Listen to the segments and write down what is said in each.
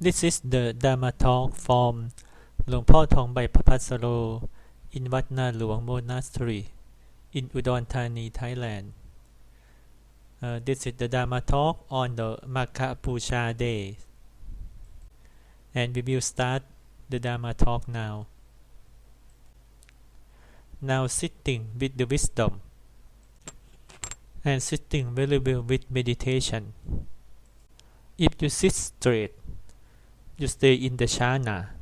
This is the Dharma talk from Launphor Thongbai Phapassro in Wat Naluang monastery in udonthani, Thailand. This is the Dharma talk on the Magha Puja day, and we will start the Dharma talk now. Now sitting with the wisdom and sitting very well with meditation. If you sit straight, you stay in the jhana.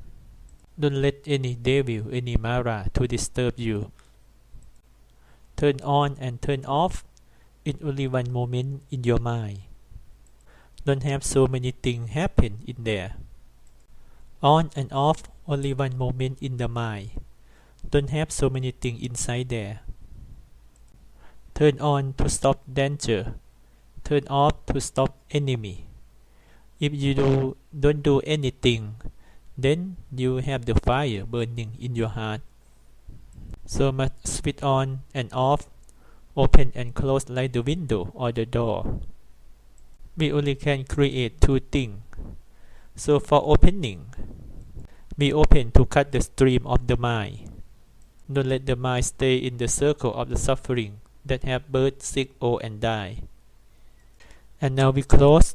Don't let any devil, any mara to disturb you. Turn on and turn off in only one moment in your mind. Don't have so many things happen in there. On and off only one moment in the mind. Don't have so many things inside there. Turn on to stop danger. Turn off to stop enemy. If you don't do anything, then you have the fire burning in your heart. So much switch on and off, open and close like the window or the door. We only can create two things. So for opening, be open to cut the stream of the mind. Don't let the mind stay in the circle of the suffering that have birth, sick, old and die. And now we close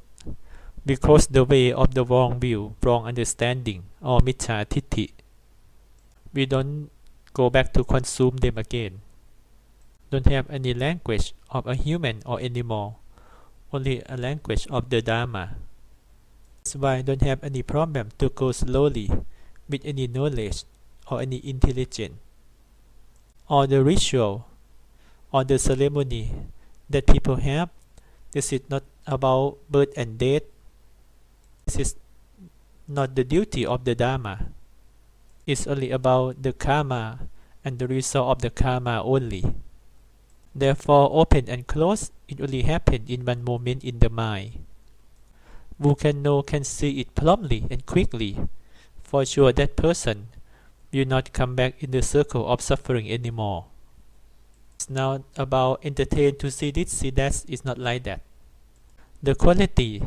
the way of the wrong view, wrong understanding, or mithya tiththi. We don't go back to consume them again. Don't have any language of a human or animal, only a language of the Dharma. That's why don't have any problem to go slowly with any knowledge or any intelligence. Or the ritual or the ceremony that people have, this is not about birth and death. This is not the duty of the Dharma. It's only about the karma and the result of the karma only. Therefore, open and close, it only happens in one moment in the mind. Who can know can see it promptly and quickly. For sure that person will not come back in the circle of suffering anymore. It's not about entertain to see this, see that. It's not like that. The quality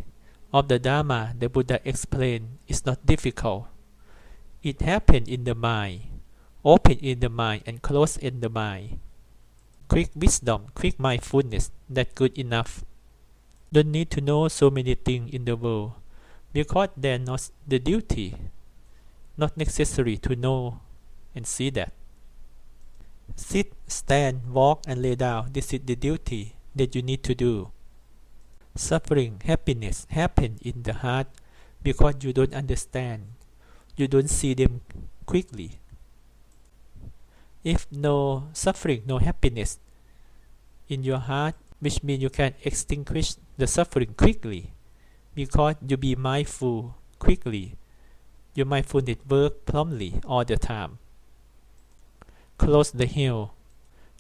of the Dharma the Buddha explained is not difficult. It happens in the mind, open in the mind and close in the mind. Quick wisdom, quick mindfulness, that's good enough. Don't need to know so many things in the world, because they're not the duty, not necessary to know and see that. Sit, stand, walk and lay down, this is the duty that you need to do. Suffering, happiness happen in the heart because you don't understand. You don't see them quickly. If no suffering, no happiness in your heart, which means you can extinguish the suffering quickly because you be mindful quickly. Your mindfulness work promptly all the time. Close the hill.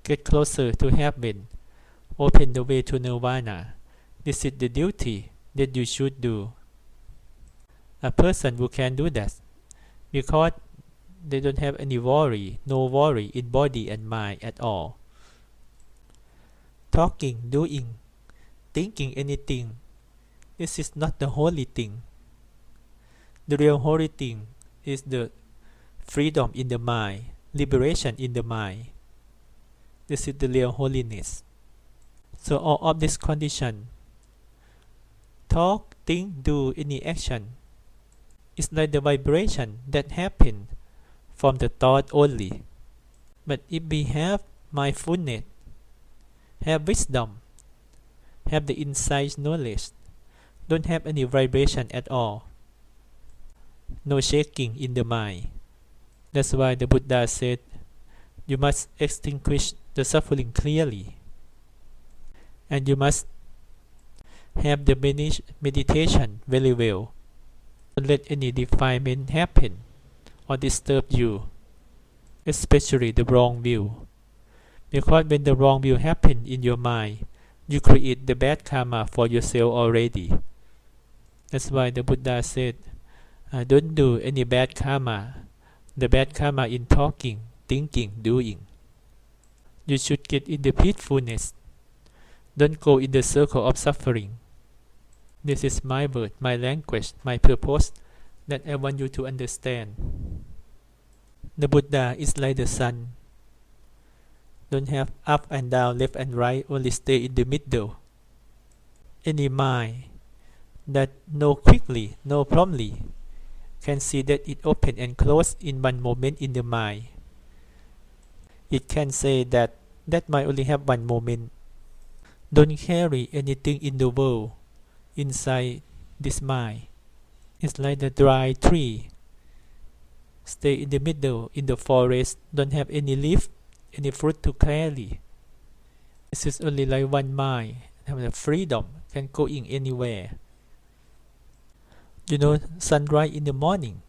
Get closer to heaven. Open the way to Nirvana. This is the duty that you should do. A person who can do that because they don't have any worry, no worry in body and mind at all. Talking, doing, thinking anything, this is not the holy thing. The real holy thing is the freedom in the mind, liberation in the mind. This is the real holiness. So all of this condition, talk, think, do any action, it's like the vibration that happen from the thought only. But if we have mindfulness, have wisdom, have the insight knowledge, don't have any vibration at all, no shaking in the mind. That's why the Buddha said, you must extinguish the suffering clearly. And you must have the meditation very well. Don't let any defilement happen or disturb you, especially the wrong view. Because when the wrong view happens in your mind, you create the bad karma for yourself already. That's why the Buddha said, don't do any bad karma. The bad karma in talking, thinking, doing. You should get in the peacefulness. Don't go in the circle of suffering. This is my word, my language, my purpose that I want you to understand. The Buddha is like the sun. Don't have up and down, left and right, only stay in the middle. Any mind that know quickly, know promptly, can see that it open and close in one moment in the mind. It can say that mind only have one moment. Don't carry anything in the world inside this mind. It's like the dry tree. Stay in the middle, in the forest, don't have any leaf, any fruit to carry. This is only like one mind, have the freedom, can go in anywhere. Sunrise in the morning,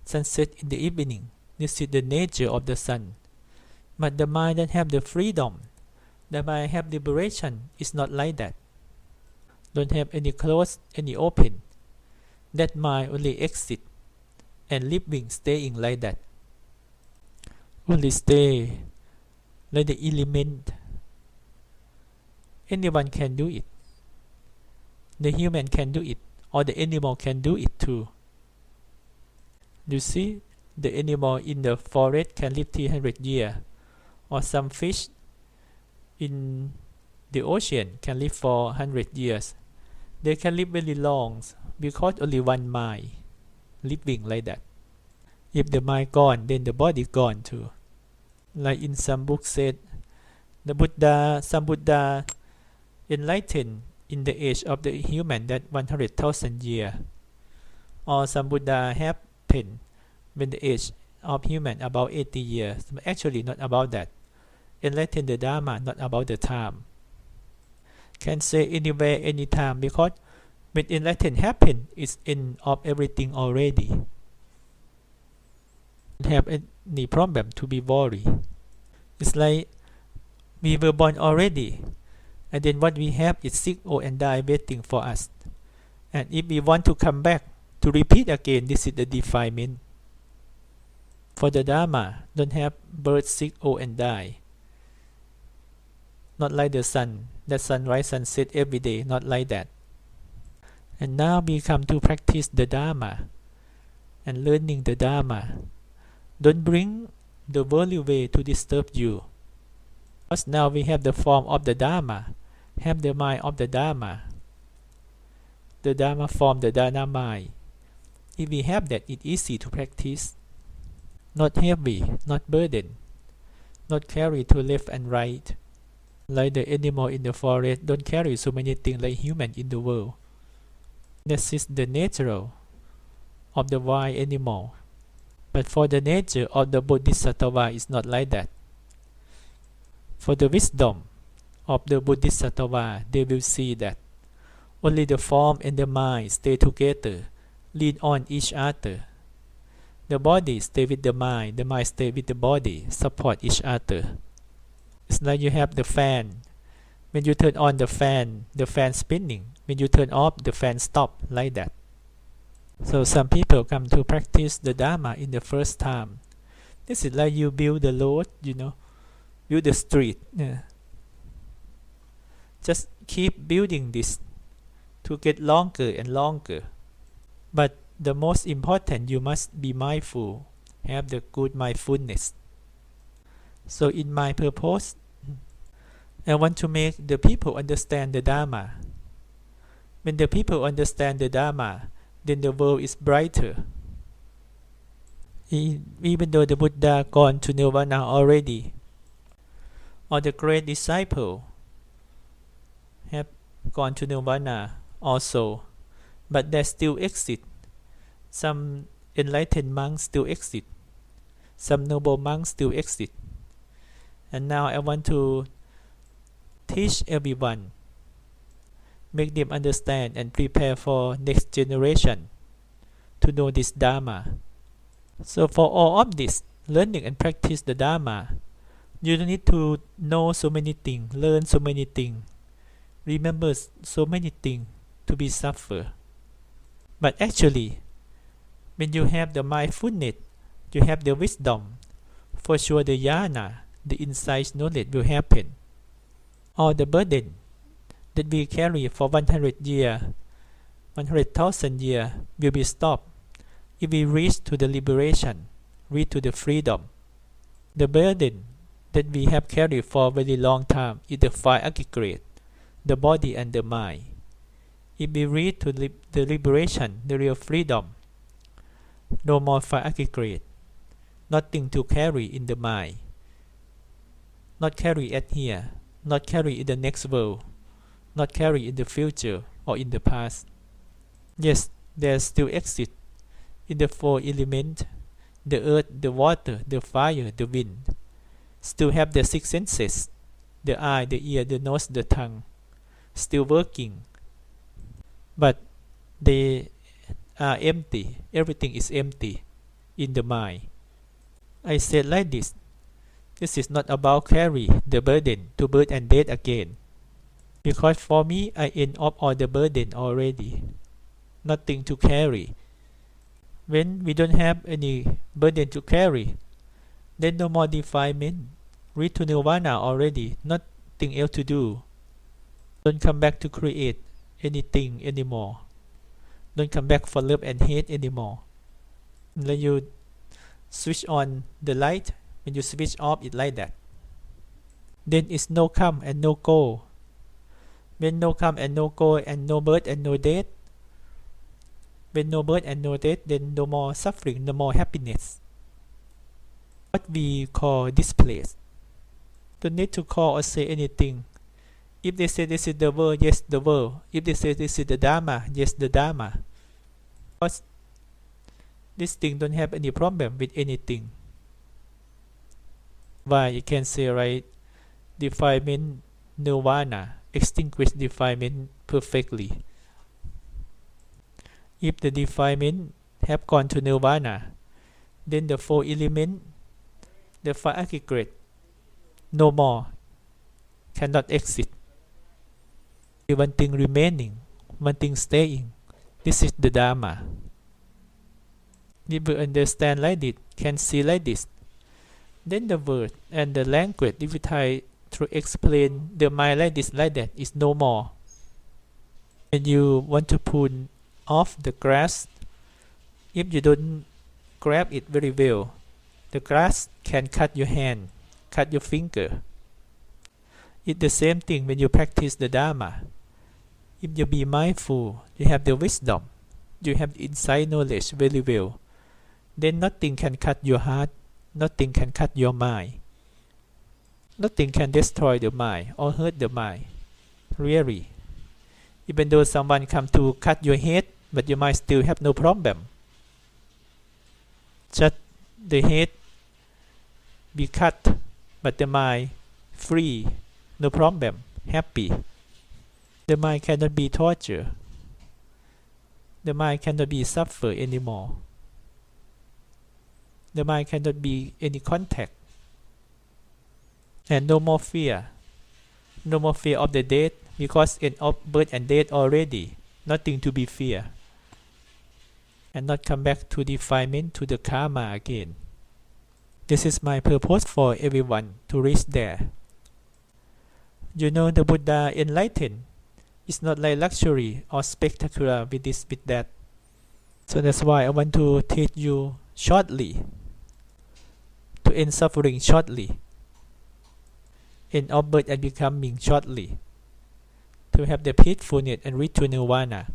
sunset in the evening. This is the nature of the sun. But the mind that have the freedom, the mind have liberation, is not like that. Don't have any closed, any open. That mind only exit and living, staying like that. Only stay like the element. Anyone can do it. The human can do it, or the animal can do it too. You see, the animal in the forest can live 300 years, or some fish in the ocean can live for 100 years. They can live very long because only one mind living like that. If the mind gone, then the body gone too. Like in some book said, some Buddha enlightened in the age of the human that 100,000 years, or some Buddha happened when the age of human about 80 years. But actually not about that. Enlighten the dharma, not about the time. Can say anywhere, anytime, because when enlighten happen, it's end of everything already. Don't have any problem to be worried. It's like we were born already, and then what we have is sick, old and die waiting for us. And if we want to come back to repeat again, this is the defilement. For the dharma, don't have birth, sick, old and die. Not like the sun, that sunrise, sunset every day, not like that. And now we come to practice the dharma and learning the dharma. Don't bring the worldly way to disturb you. Because now we have the form of the dharma, have the mind of the dharma. The dharma form, the dharma mind. If we have that, it's easy to practice. Not heavy, not burden, not carry to left and right. Like the animal in the forest, don't carry so many things like human in the world. This is the natural of the wild animal. But for the nature of the Bodhisattva, is not like that. For the wisdom of the Bodhisattva, they will see that only the form and the mind stay together, lean on each other. The body stay with the mind stay with the body, support each other. It's like you have the fan. When you turn on the fan spinning. When you turn off, the fan stop, like that. So some people come to practice the Dharma in the first time. This is like you build the road, build the street. Yeah. Just keep building this to get longer and longer. But the most important, you must be mindful, have the good mindfulness. So in my purpose, I want to make the people understand the Dharma. When the people understand the Dharma, then the world is brighter. Even though the Buddha gone to Nirvana already, or the great disciple have gone to Nirvana also, but they still exist. Some enlightened monks still exist. Some noble monks still exist. And now I want to teach everyone, make them understand and prepare for next generation to know this Dharma. So for all of this, learning and practice the Dharma, you don't need to know so many things, learn so many things, remember so many things to be suffer. But actually, when you have the mindfulness, you have the wisdom, for sure the jnana, the insight knowledge will happen. All the burden that we carry for 100 years, 100,000 years will be stopped. If we reach to the liberation, reach to the freedom, the burden that we have carried for a very long time is the five aggregate, the body and the mind. If we reach to the liberation, the real freedom, no more five aggregate, nothing to carry in the mind, not carry at here, not carry in the next world, not carry in the future or in the past. Yes, there still exist in the four elements, the earth, the water, the fire, the wind, still have the six senses, the eye, the ear, the nose, the tongue, still working, but they are empty. Everything is empty in the mind. I said like this is not about carry the burden to birth and death again, because for me I end up all the burden already, nothing to carry. When we don't have any burden to carry, then no more defilement. Reach to Nirvana already, nothing else to do. Don't come back to create anything anymore. Don't come back for love and hate anymore. When you switch on the light, when you switch off it like that, then it's no come and no go. When no come and no go and no birth and no death, when no birth and no death, then no more suffering, no more happiness. What we call this place. Don't need to call or say anything. If they say this is the world, yes, the world. If they say this is the dharma, yes, the dharma. Because this thing don't have any problem with anything. Why you can say, right, defilement nirvana, extinguish defilement perfectly. If the defilement have gone to nirvana, then the four elements, the five aggregate, no more, cannot exist. One thing remaining, one thing staying. This is the dharma. If we understand like this, can see like this, then the word and the language, if we try to explain the mind like this, like that, is no more. When you want to pull off the grass, if you don't grab it very well, the grass can cut your hand, cut your finger. It's the same thing when you practice the dharma. If you be mindful, you have the wisdom, you have the inside knowledge very well, then nothing can cut your heart, nothing can cut your mind, nothing can destroy the mind or hurt the mind. Really, even though someone come to cut your head, but your mind still have no problem. Just the head be cut, but the mind free, no problem, happy. The mind cannot be tortured. The mind cannot be suffer anymore. The mind cannot be any contact. And no more fear. No more fear of the death, because in of birth and death already, nothing to be fear. And not come back to defilement, to the karma again. This is my purpose for everyone to reach there. You know, the Buddha enlightened. It's not like luxury or spectacular with this, with that. So that's why I want to teach you shortly, to end suffering shortly, end of birth and becoming shortly, to have the peacefulness and reach to nirvana.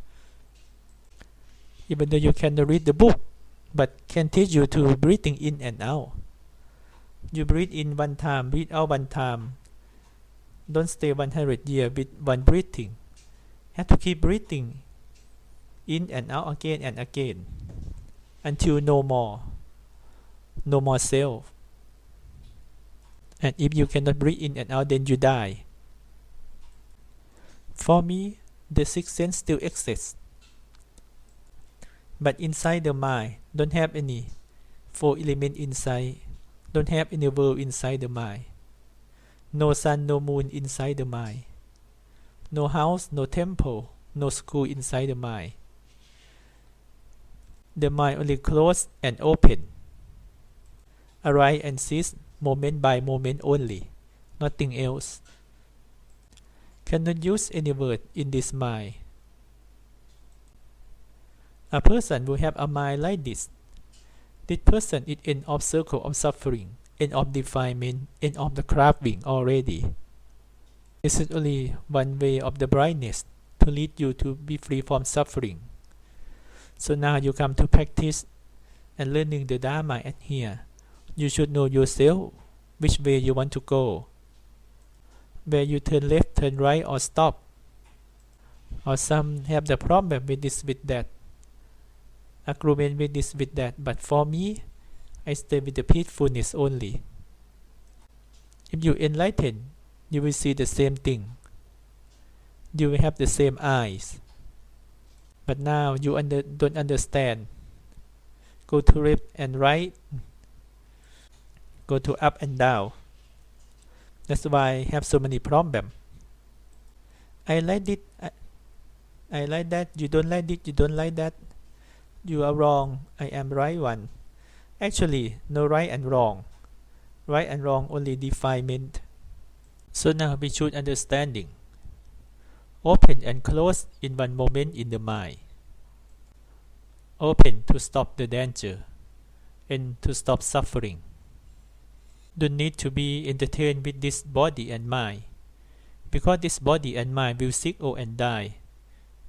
Even though you cannot read the book, but can teach you to breathing in and out. You breathe in one time, breathe out one time. Don't stay 100 years with one breathing. Have to keep breathing in and out again and again until no more self. And if you cannot breathe in and out, then you die. For me, the sixth sense still exists, but inside the mind, don't have any four element inside, don't have any world inside the mind. No sun, no moon inside the mind. No house, no temple, no school inside the mind. The mind only closed and open, arise and cease moment by moment only, nothing else. Cannot use any word in this mind. A person who have a mind like this person is end of circle of suffering, end of defilement, end of the craving already. This is only one way of the brightness to lead you to be free from suffering. So now you come to practice and learning the dharma at here. You should know yourself which way you want to go, where you turn left, turn right, or stop. Or some have the problem with this, with that, agreement with this, with that. But for me, I stay with the peacefulness only. If you enlighten, you will see the same thing. You will have the same eyes. But now you don't understand. Go to left and right. Go to up and down. That's why I have so many problems. I like it. I like that. You don't like it. You don't like that. You are wrong. I am right one. Actually, no right and wrong. Right and wrong only defilement. So now we should understanding. Open and close in one moment in the mind. Open to stop the danger and to stop suffering. Don't need to be entertained with this body and mind, because this body and mind will sick and die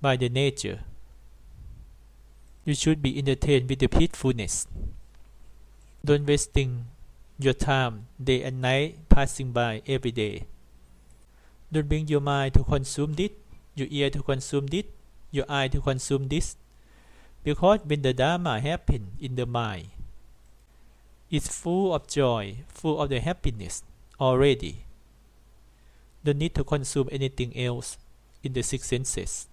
by the nature. You should be entertained with the peacefulness. Don't wasting your time day and night passing by every day. Don't bring your mind to consume this, your ear to consume this, your eye to consume this. Because when the dharma happens in the mind, it's full of joy, full of the happiness already. Don't need to consume anything else in the six senses.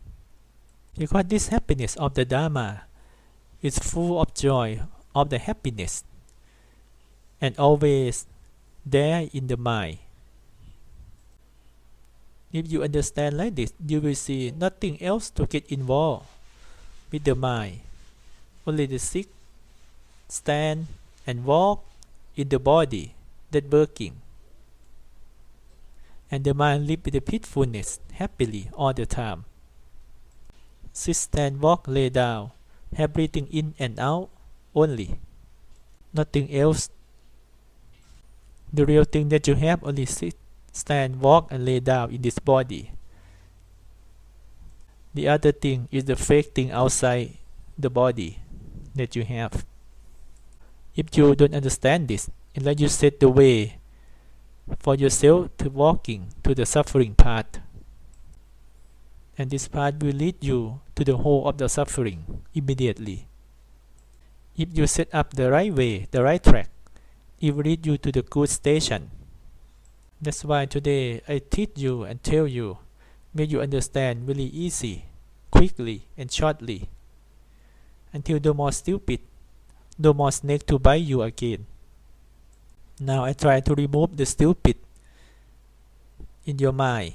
Because this happiness of the dharma is full of joy, of the happiness, and always there in the mind. If you understand like this, you will see nothing else to get involved with the mind. Only the sit, stand, and walk in the body that working. And the mind live with the peacefulness happily all the time. Sit, stand, walk, lay down, have breathing in and out only. Nothing else. The real thing that you have only sit, stand, walk, and lay down in this body. The other thing is the fake thing outside the body that you have. If you don't understand this, and let you set the way for yourself to walking to the suffering path, and this path will lead you to the whole of the suffering immediately. If you set up the right way, the right track, it will lead you to the good station. That's why today I teach you and tell you, make you understand really easy, quickly and shortly, until no more stupid, no more snake to bite you again. Now I try to remove the stupid in your mind.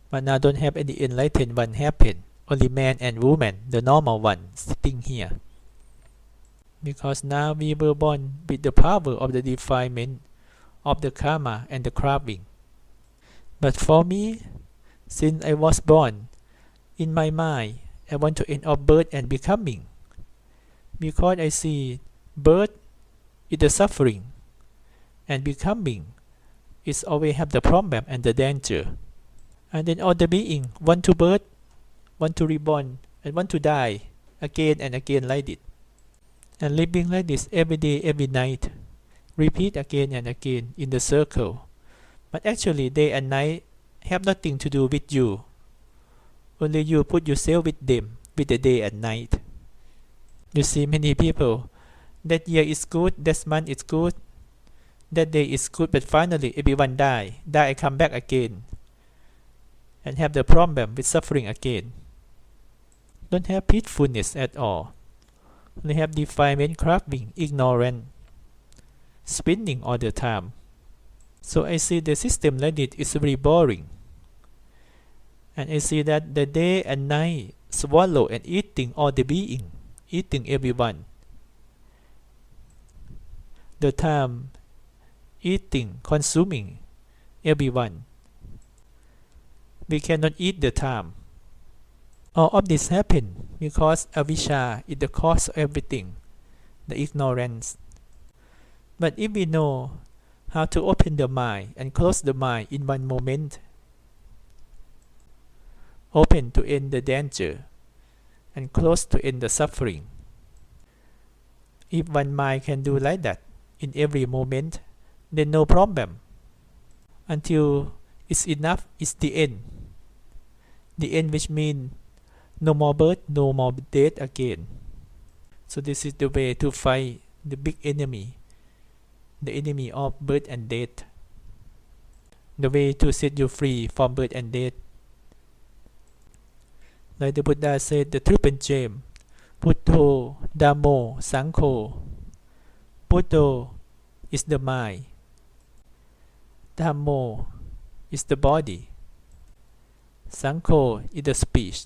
But now don't have any enlightened one happen, only man and woman, the normal one, sitting here. Because now we were born with the power of the defilement of the karma and the craving. But for me, since I was born, in my mind, I want to end up birth and becoming. Because I see birth is the suffering, and becoming is always have the problem and the danger. And then all the being want to birth, want to reborn, and want to die again and again like it. And living like this every day, every night, repeat again and again in the circle. But actually day and night have nothing to do with you. Only you put yourself with them, with the day and night. You see many people, that year is good, that month is good, that day is good, but finally everyone die and come back again, and have the problem with suffering again. Don't have peacefulness at all. Only have defilement, craving, ignorance, spinning all the time. So I see the system like this is very boring. And I see that the day and night swallow and eating all the being, eating everyone. The time eating, consuming everyone. We cannot eat the time. All of this happen because avisha is the cause of everything, the ignorance. But if we know how to open the mind and close the mind in one moment, open to end the danger and close to end the suffering. If one mind can do like that in every moment, then no problem. Until it's enough, it's the end. The end which means no more birth, no more death again. So this is the way to fight the big enemy, the enemy of birth and death. The way to set you free from birth and death. Like the Buddha said, the triple gem, Buddho, Dhammo, Sangho. Buddho is the mind. Dhammo is the body. Sangho is the speech.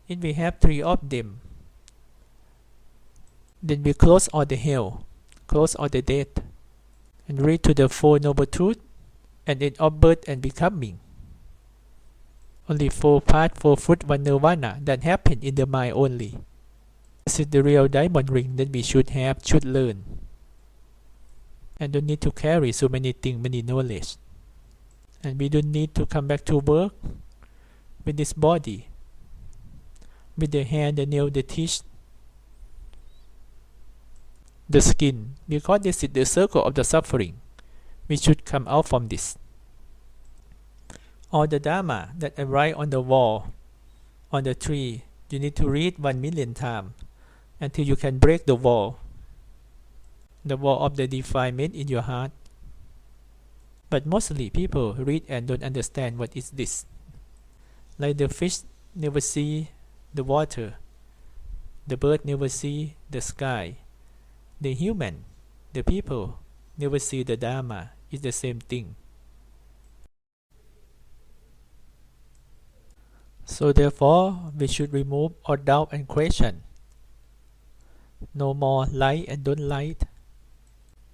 If we have three of them, then we close all the hell, close all the death, and reach to the Four Noble Truths and end of birth and becoming. Only four paths, four fruit, one Nirvana that happen in the mind only. This is the real diamond ring that we should have, should learn. And don't need to carry so many things, many knowledge. And we don't need to come back to work with this body, with the hand, the nail, the teeth, the skin, because this is the circle of the suffering. We should come out from this. All the dharma that I write on the wall, on the tree, you need to read 1,000,000 times until you can break the wall of the defilement in your heart. But mostly people read and don't understand what is this. Like the fish never see the water, the bird never see the sky, the human, the people never see the dharma. It's the same thing. So therefore, we should remove all doubt and question. No more like and don't like.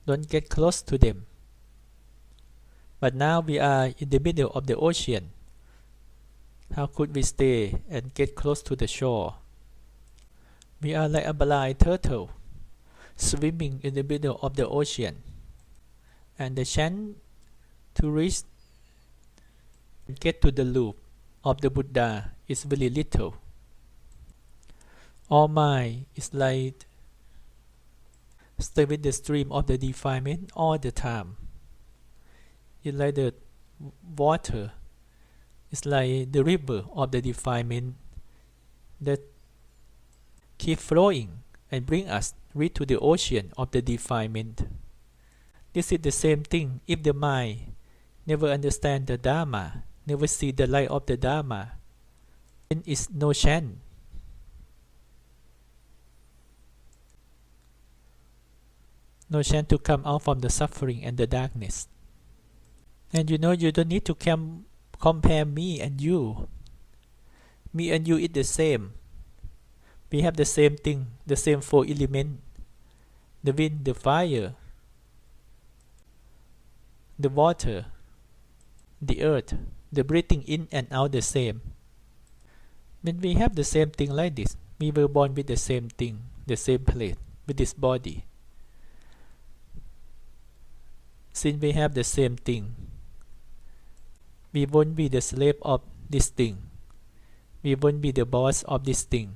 Don't get close to them. But now we are in the middle of the ocean. How could we stay and get close to the shore? We are like a blind turtle, swimming in the middle of the ocean. And the chance to reach and get to the loop of the Buddha is very little. All mind is like stay with the stream of the defilement all the time. It's like the water. It's like the river of the defilement that keep flowing and bring us right to the ocean of the defilement. This is the same thing. If the mind never understand the dharma, never see the light of the dharma, then is no chance. No chance to come out from the suffering and the darkness. And you know, you don't need to compare me and you. Me and you is the same. We have the same thing, the same four elements. The wind, the fire, the water, the earth, the breathing in and out the same. When we have the same thing like this, we were born with the same thing, the same place, with this body. Since we have the same thing, we won't be the slave of this thing. We won't be the boss of this thing.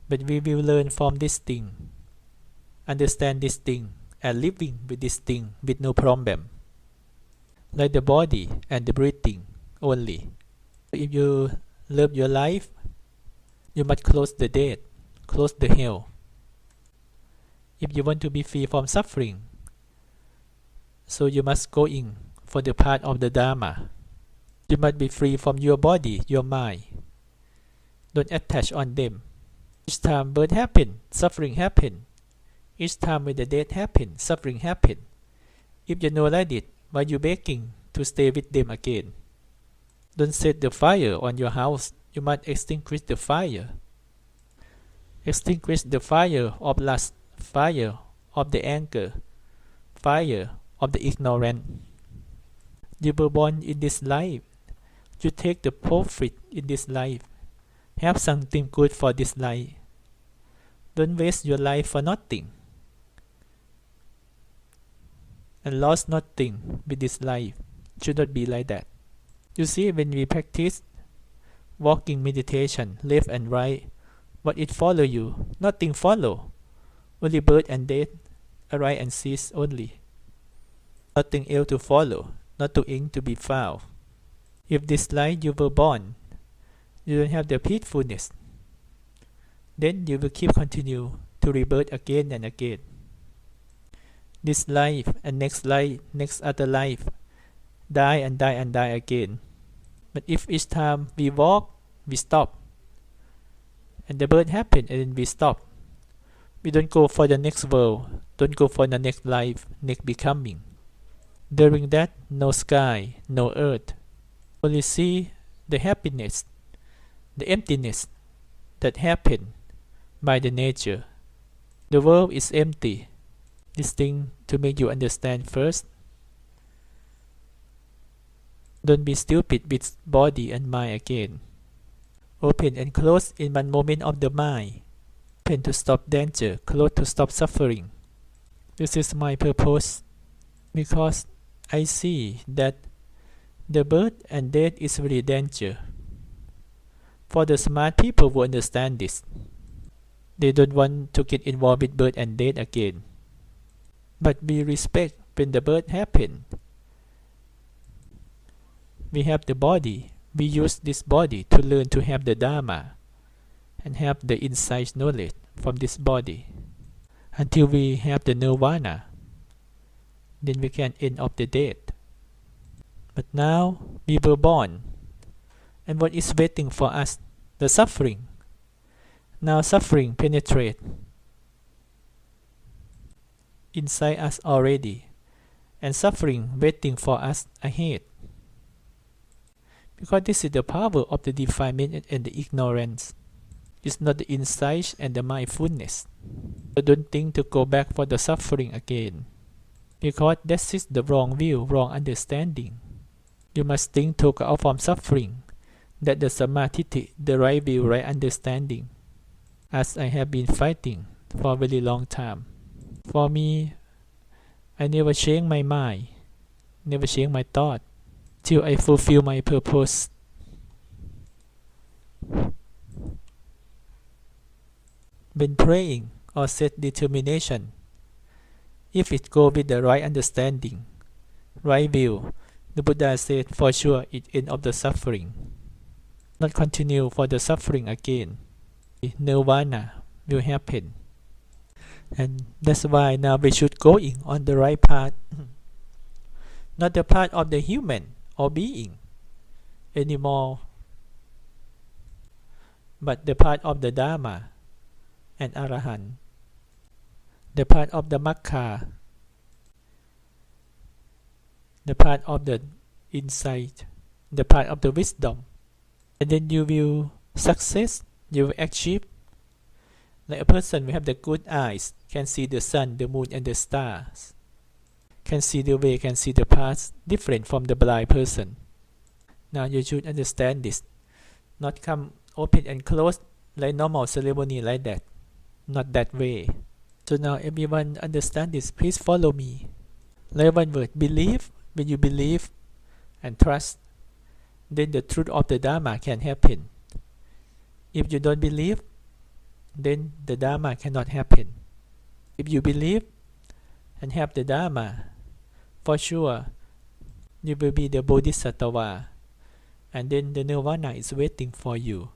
But we will learn from this thing, understand this thing, and living with this thing with no problem. Like the body and the breathing only. If you love your life, you must close the death, close the hell. If you want to be free from suffering, so you must go in for the path of the Dharma. You must be free from your body, your mind. Don't attach on them. Each time birth happen, suffering happen. Each time when the death happen, suffering happen. If you know like it, why you begging to stay with them again? Don't set the fire on your house. You must extinguish the fire. Extinguish the fire of lust, fire of the anger, fire of the ignorant. You were born in this life. You take the profit in this life. Have something good for this life. Don't waste your life for nothing. And lost nothing with this life. Should not be like that. You see, when we practice walking meditation, left and right, what it follow you? Nothing follow. Only birth and death, arise and cease only. Nothing else to follow, not to ink to be found. If this life you were born, you don't have the peacefulness, then you will keep continue to rebirth again and again. This life and next life, next other life, die and die and die again. But if each time we walk, we stop, and the birth happen and then we stop. We don't go for the next world, don't go for the next life, next becoming. During that, no sky, no earth. Only see the happiness, the emptiness that happen by the nature. The world is empty. This thing to make you understand first. Don't be stupid with body and mind again. Open and close in one moment of the mind. Open to stop danger, close to stop suffering. This is my purpose, because I see that the birth and death is really danger. For the smart people who understand this, they don't want to get involved with birth and death again. But we respect when the birth happen. We have the body. We use this body to learn to have the dharma and have the insight knowledge from this body until we have the nirvana. Then we can end of the death. But now we were born, and what is waiting for us? The suffering. Now suffering penetrate inside us already, and suffering waiting for us ahead. Because this is the power of the defilement and the ignorance. It's not the insight and the mindfulness. So don't think to go back for the suffering again, because that is the wrong view, wrong understanding. You must think to go out from suffering. That the samadhi, the right view, right understanding. As I have been fighting for a very long time. For me, I never change my mind, never change my thought, till I fulfill my purpose. When praying or set determination, if it go with the right understanding, right view, the Buddha said for sure it end of the suffering. Not continue for the suffering again. Nirvana will happen. And that's why now we should going on the right path. Not the path of the human or being anymore, but the path of the dharma and arahant, the path of the makka, the path of the insight, the path of the wisdom. And then you will success, you will achieve. Like a person will have the good eyes, can see the sun, the moon and the stars, can see the way, can see the path, different from the blind person. Now you should understand this. Not come open and close like normal ceremony like that. Not that way. So now everyone understand this. Please follow me. Like one word, believe. When you believe and trust, then the truth of the dharma can happen. If you don't believe, then the dharma cannot happen. If you believe and have the dharma, for sure you will be the bodhisattva, and then the nirvana is waiting for you.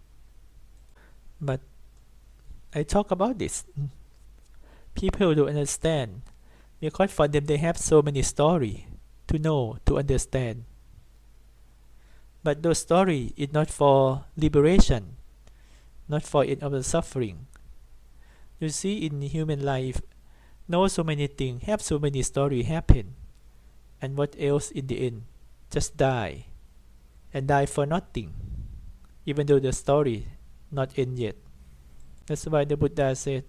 But I talk about this. People don't understand, because for them they have so many stories to know, to understand. But those stories is not for liberation, not for end of the suffering. You see, in human life, know so many things, have so many stories happen, and what else in the end? Just die, and die for nothing, even though the story not end yet. That's why the Buddha said,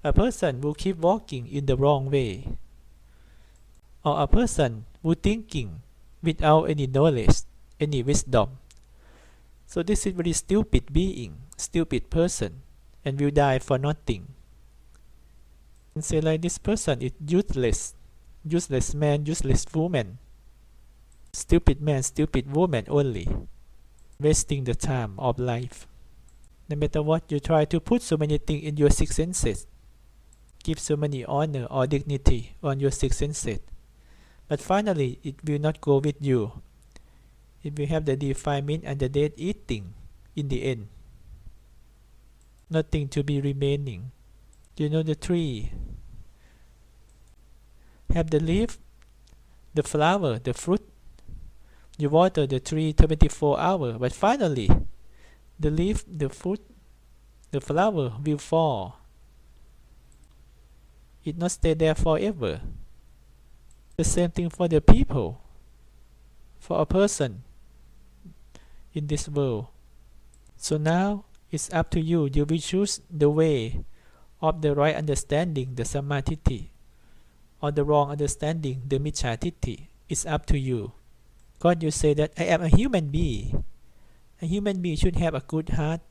a person who keep walking in the wrong way, or a person who thinking without any knowledge, any wisdom. So this is very stupid being, stupid person and will die for nothing. And say like this person is useless, useless man, useless woman, stupid man, stupid woman only, wasting the time of life. No matter what, you try to put so many things in your six senses, give so many honor or dignity on your six senses, but finally it will not go with you. It will have the defilement and the dead eating in the end. Nothing to be remaining. You know the tree have the leaf, the flower, the fruit. You water the tree 24 hours, but finally the leaf, the fruit, the flower will fall. It not stay there forever. The same thing for the people, for a person in this world. So now it's up to you. You will choose the way of the right understanding, the samadhi, or the wrong understanding, the micchatitti. It's up to you. God, you say that I am a human being. A human being should have a good heart,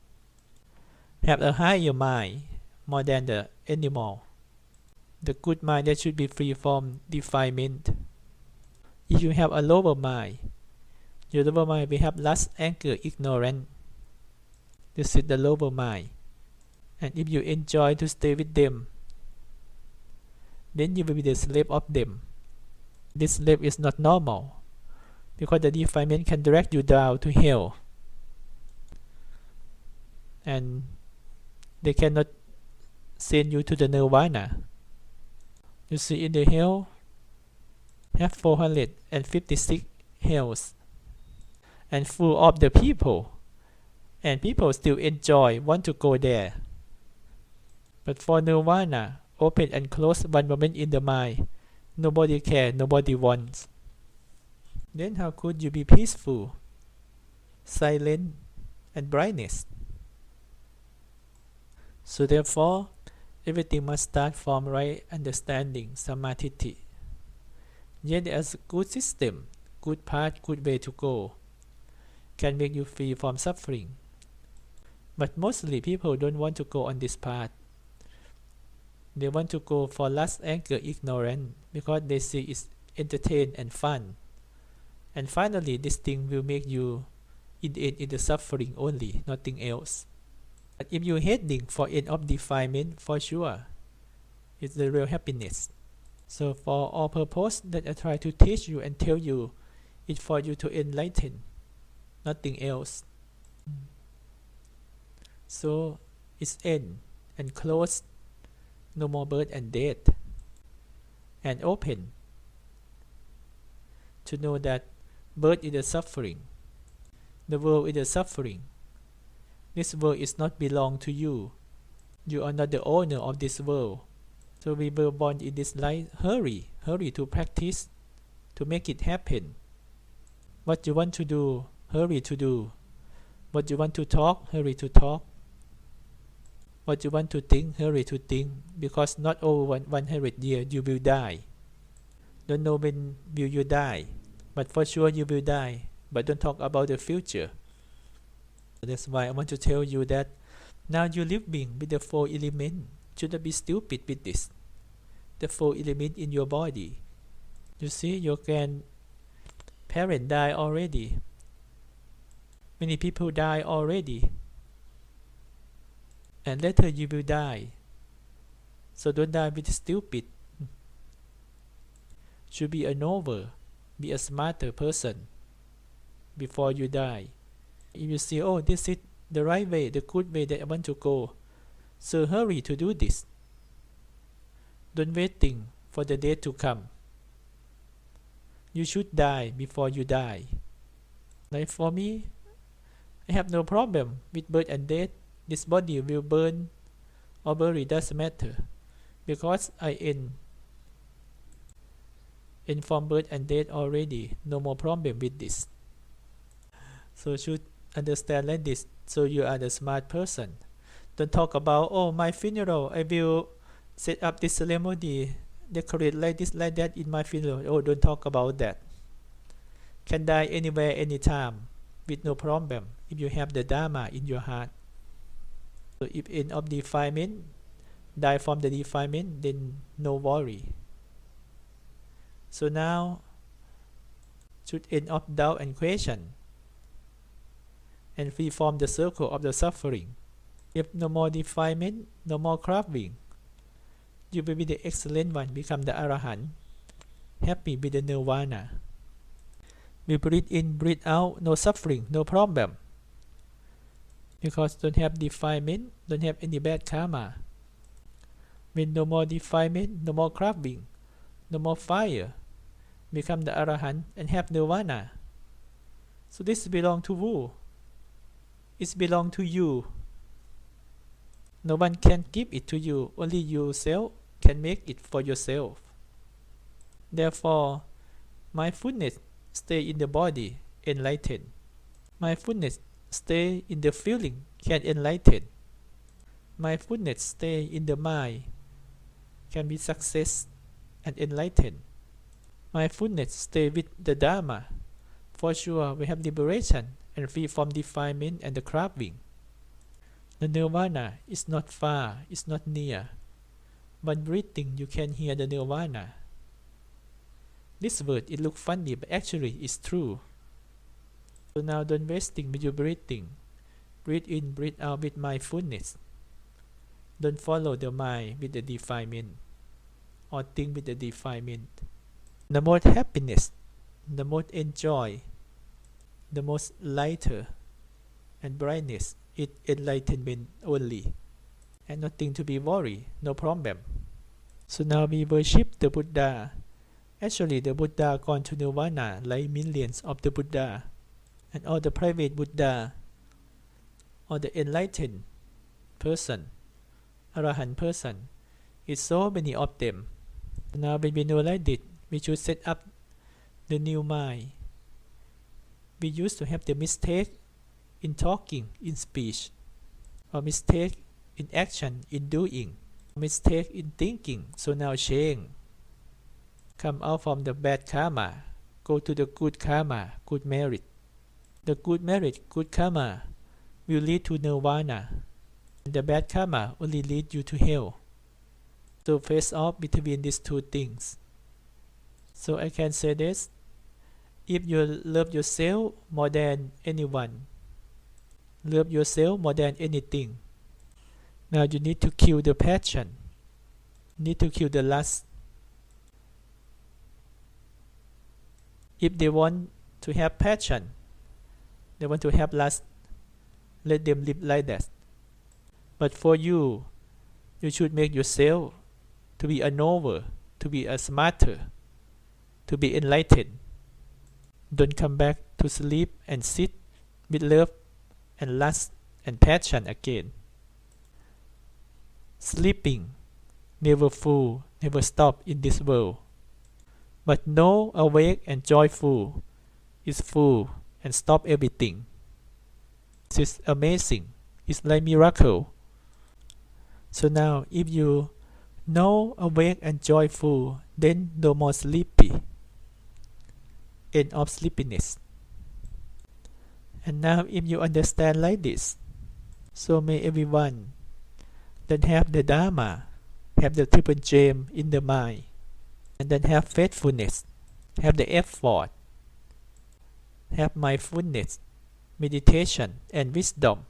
have a higher mind more than the animal. The good mind that should be free from defilement. If you have a lower mind, your lower mind will have lust, anger, ignorance. This is the lower mind. And if you enjoy to stay with them, then you will be the slave of them. This slave is not normal, because the defilement can drag you down to hell. And they cannot send you to the Nirvana. You see, in the hell, have 456 hells, and full of the people, and people still enjoy, want to go there. But for Nirvana, open and close one moment in the mind, nobody cares, nobody wants. Then how could you be peaceful, silent, and brightness? So therefore, everything must start from right understanding, samadhi. Yet there's a good system, good path, good way to go, can make you free from suffering. But mostly people don't want to go on this path. They want to go for lust, anger, ignorance, because they see it's entertaining and fun. And finally, this thing will make you in the suffering only, nothing else. But if you're heading for end of defilement, for sure, it's the real happiness. So for all purpose that I try to teach you and tell you, it's for you to enlighten, nothing else. So it's end and close, no more birth and death, and open to know that birth is a suffering, the world is a suffering. This world is not belong to you. You are not the owner of this world. So we were born in this life. Hurry to practice, to make it happen. What you want to do, hurry to do. What you want to talk, hurry to talk. What you want to think, hurry to think. Because not over 100 years you will die. Don't know when will you die, but for sure you will die. But don't talk about the future. That's why I want to tell you that now you're living with the 4 elements. Should not be stupid with this. The 4 elements in your body. You see, your grandparents die already. Many people die already. And later you will die. So don't die with stupid. Should be a noble, be a smarter person before you die. If you see, oh, this is the right way, the good way that I want to go, so hurry to do this. Don't waiting for the day to come. You should die before you die. Like for me, I have no problem with birth and death. This body will burn or bury, doesn't matter, because I end from birth and death already. No more problem with this. So should understand like this, so you are the smart person. Don't talk about, oh, my funeral, I will set up this ceremony, decorate like this, like that in my funeral. Oh, don't talk about that. Can die anywhere, anytime, with no problem, if you have the dharma in your heart. So if end of defilement, die from the defilement, then no worry. So now should end of doubt and question, and free from the circle of the suffering. If no more defilement, no more craving, you will be the excellent one, become the Arahant, happy with the Nirvana. We breathe in, breathe out, no suffering, no problem. Because don't have defilement, don't have any bad karma. When no more defilement, no more craving, no more fire, become the Arahant and have Nirvana. So this belongs to who? It belongs to you. No one can give it to you, only yourself can make it for yourself. Therefore, mindfulness stay in the body, enlightened. Mindfulness stay in the feeling, can enlighten. Mindfulness stay in the mind, can be success and enlightened. Mindfulness stay with the dharma, for sure we have liberation and free from defilement and the craving. The nirvana is not far, it's not near. One breathing you can hear the nirvana. This word, it looks funny, but actually it's true. So now don't wasting with your breathing. Breathe in, breathe out with mindfulness. Don't follow the mind with the defilement or think with the defilement. The most happiness, the most enjoy, the most lighter and brightness is enlightenment only, and nothing to be worried, no problem. So now we worship the Buddha. Actually, the Buddha gone to Nirvana like millions of the Buddha, and all the private Buddha, or the enlightened person, Arahant person, is so many of them. Now when we know like this, we should set up the new mind. We used to have the mistake in talking, in speech, or mistake in action, in doing, mistake in thinking. So now change. Come out from the bad karma, go to the good karma, good merit. The good merit, good karma will lead to nirvana. The bad karma only lead you to hell. So face off between these two things. So I can say this: if you love yourself more than anyone, love yourself more than anything, now you need to kill the passion, need to kill the lust. If they want to have passion, they want to have lust, let them live like that. But for you, you should make yourself to be a knower, to be a smarter, to be enlightened. Don't come back to sleep and sit with love and lust and passion again. Sleeping never full, never stop in this world. But no awake and joyful is full and stop everything. This is amazing. It's like miracle. So now if you know awake and joyful, then no more sleepy. End of sleepiness. And now if you understand like this, so may everyone that have the dharma, have the triple gem in the mind, and then have faithfulness, have the effort, have mindfulness, meditation, and wisdom.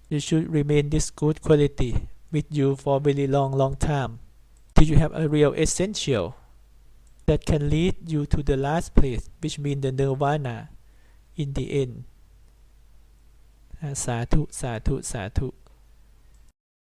You should remain this good quality with you for a very long time, till you have a real essential that can lead you to the last place, which means the nirvana in the end. Sadhu, sadhu, sadhu.